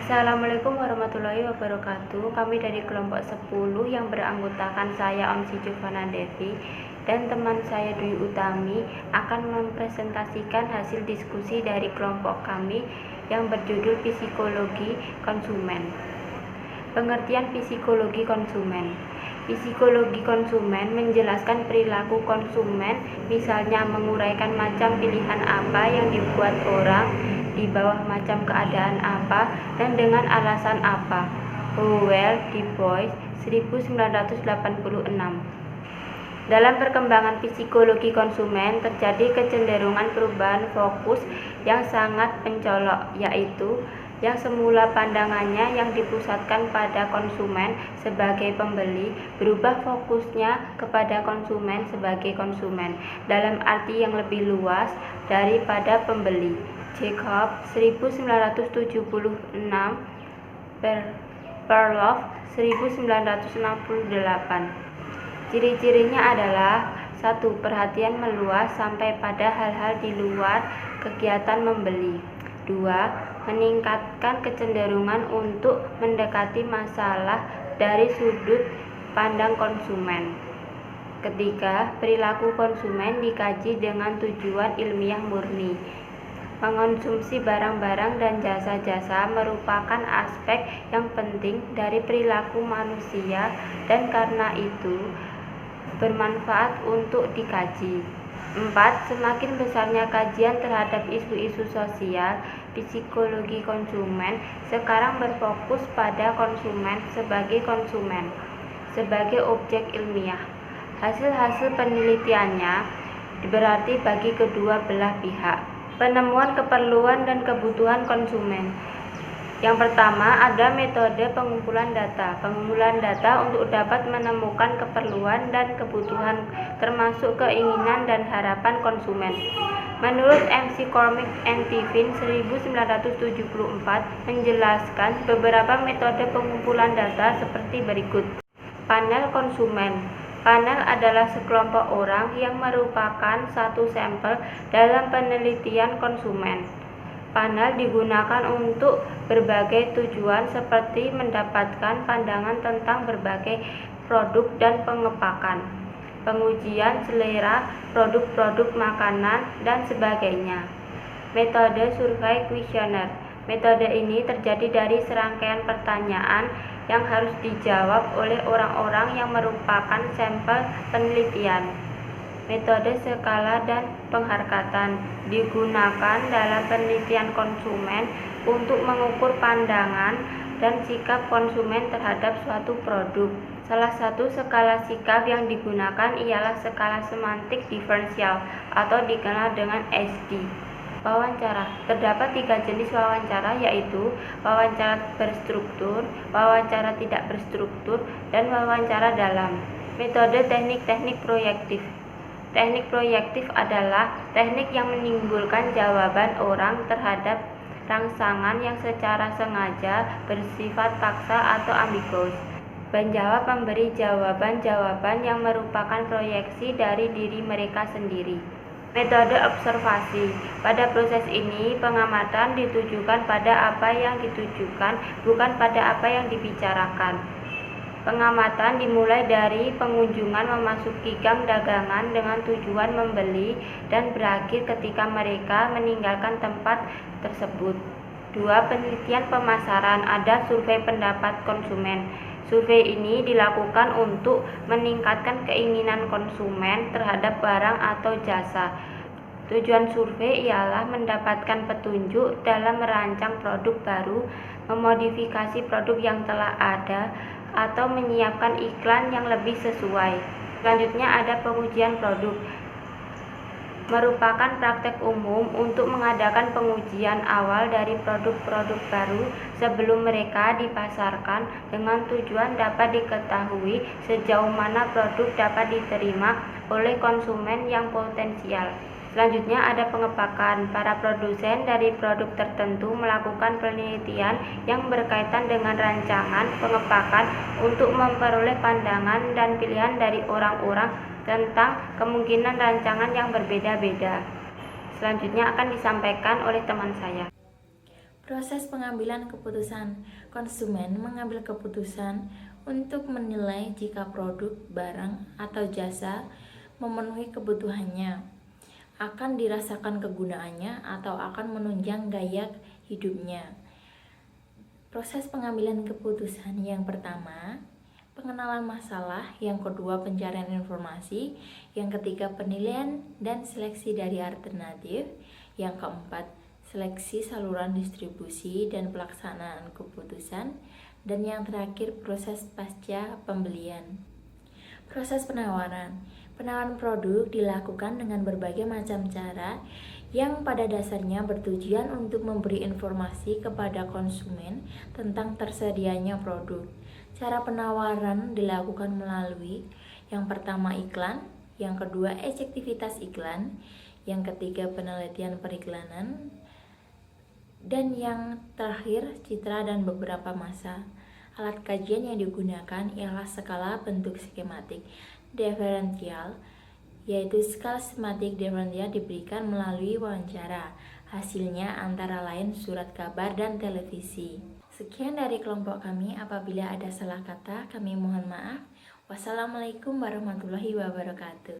Assalamualaikum warahmatullahi wabarakatuh. Kami dari kelompok 10 yang beranggotakan saya Om Si Giovanna Devi dan teman saya Dwi Utami akan mempresentasikan hasil diskusi dari kelompok kami yang berjudul Psikologi Konsumen. Pengertian psikologi konsumen. Psikologi konsumen menjelaskan perilaku konsumen, misalnya menguraikan macam pilihan apa yang dibuat orang di bawah macam keadaan apa dan dengan alasan apa. Howell, Du Bois, 1986. Dalam perkembangan psikologi konsumen terjadi kecenderungan perubahan fokus yang sangat mencolok, yaitu yang semula pandangannya yang dipusatkan pada konsumen sebagai pembeli berubah fokusnya kepada konsumen sebagai konsumen dalam arti yang lebih luas daripada pembeli. Jacob, 1976, Perloff, 1968. Ciri-cirinya adalah 1. Perhatian meluas sampai pada hal-hal di luar kegiatan membeli. 2. Meningkatkan kecenderungan untuk mendekati masalah dari sudut pandang konsumen. Ketiga, perilaku konsumen dikaji dengan tujuan ilmiah murni. Mengonsumsi barang-barang dan jasa-jasa merupakan aspek yang penting dari perilaku manusia dan karena itu bermanfaat untuk dikaji. 4. Semakin besarnya kajian terhadap isu-isu sosial, psikologi konsumen sekarang berfokus pada konsumen, sebagai objek ilmiah. Hasil-hasil penelitiannya berarti bagi kedua belah pihak. Penemuan keperluan dan kebutuhan konsumen. Yang pertama, ada metode pengumpulan data. Pengumpulan data untuk dapat menemukan keperluan dan kebutuhan termasuk keinginan dan harapan konsumen. Menurut McCormick and Tiffin 1974 menjelaskan beberapa metode pengumpulan data seperti berikut. Panel konsumen. Panel adalah sekelompok orang yang merupakan satu sampel dalam penelitian konsumen. Panel digunakan untuk berbagai tujuan seperti mendapatkan pandangan tentang berbagai produk dan pengepakan, pengujian selera produk-produk makanan, dan sebagainya. Metode survei kuesioner. Metode ini terjadi dari serangkaian pertanyaan yang harus dijawab oleh orang-orang yang merupakan sampel penelitian. Metode skala dan penghargatan digunakan dalam penelitian konsumen untuk mengukur pandangan dan sikap konsumen terhadap suatu produk. Salah satu skala sikap yang digunakan ialah skala semantik diferensial atau dikenal dengan SD. Wawancara. Terdapat 3 jenis wawancara, yaitu wawancara berstruktur, wawancara tidak berstruktur, dan wawancara dalam. Metode teknik proyektif. Teknik proyektif adalah teknik yang menimbulkan jawaban orang terhadap rangsangan yang secara sengaja bersifat paksa atau ambigus. Penjawab memberi jawaban-jawaban yang merupakan proyeksi dari diri mereka sendiri. Metode observasi. Pada proses ini, pengamatan ditujukan pada apa yang ditujukan, bukan pada apa yang dibicarakan. Pengamatan dimulai dari pengunjungan memasuki gang dagangan dengan tujuan membeli dan berakhir ketika mereka meninggalkan tempat tersebut. 2. Penelitian pemasaran. Ada survei pendapat konsumen. Survei ini dilakukan untuk meningkatkan keinginan konsumen terhadap barang atau jasa. Tujuan survei ialah mendapatkan petunjuk dalam merancang produk baru, memodifikasi produk yang telah ada, atau menyiapkan iklan yang lebih sesuai. Selanjutnya ada pengujian produk. Merupakan praktek umum untuk mengadakan pengujian awal dari produk-produk baru sebelum mereka dipasarkan dengan tujuan dapat diketahui sejauh mana produk dapat diterima oleh konsumen yang potensial. Selanjutnya ada pengepakan. Para produsen dari produk tertentu melakukan penelitian yang berkaitan dengan rancangan pengepakan untuk memperoleh pandangan dan pilihan dari orang-orang tentang kemungkinan rancangan yang berbeda-beda. Selanjutnya akan disampaikan oleh teman saya. Proses pengambilan keputusan. Konsumen mengambil keputusan untuk menilai jika produk, barang, atau jasa memenuhi kebutuhannya, akan dirasakan kegunaannya, atau akan menunjang gaya hidupnya. Proses pengambilan keputusan yang pertama, pengenalan masalah, yang kedua pencarian informasi, yang ketiga penilaian dan seleksi dari alternatif, yang keempat seleksi saluran distribusi dan pelaksanaan keputusan, dan yang terakhir proses pasca pembelian. Proses penawaran. Penawaran produk dilakukan dengan berbagai macam cara yang pada dasarnya bertujuan untuk memberi informasi kepada konsumen tentang tersedianya produk. Cara penawaran dilakukan melalui yang pertama iklan, yang kedua efektivitas iklan, yang ketiga penelitian periklanan, dan yang terakhir citra dan beberapa masa. Alat kajian yang digunakan ialah skala bentuk skematik diferensial, yaitu skala skematik diferensial diberikan melalui wawancara. Hasilnya antara lain surat kabar dan televisi. Sekian dari kelompok kami. Apabila ada salah kata, kami mohon maaf. Wassalamualaikum warahmatullahi wabarakatuh.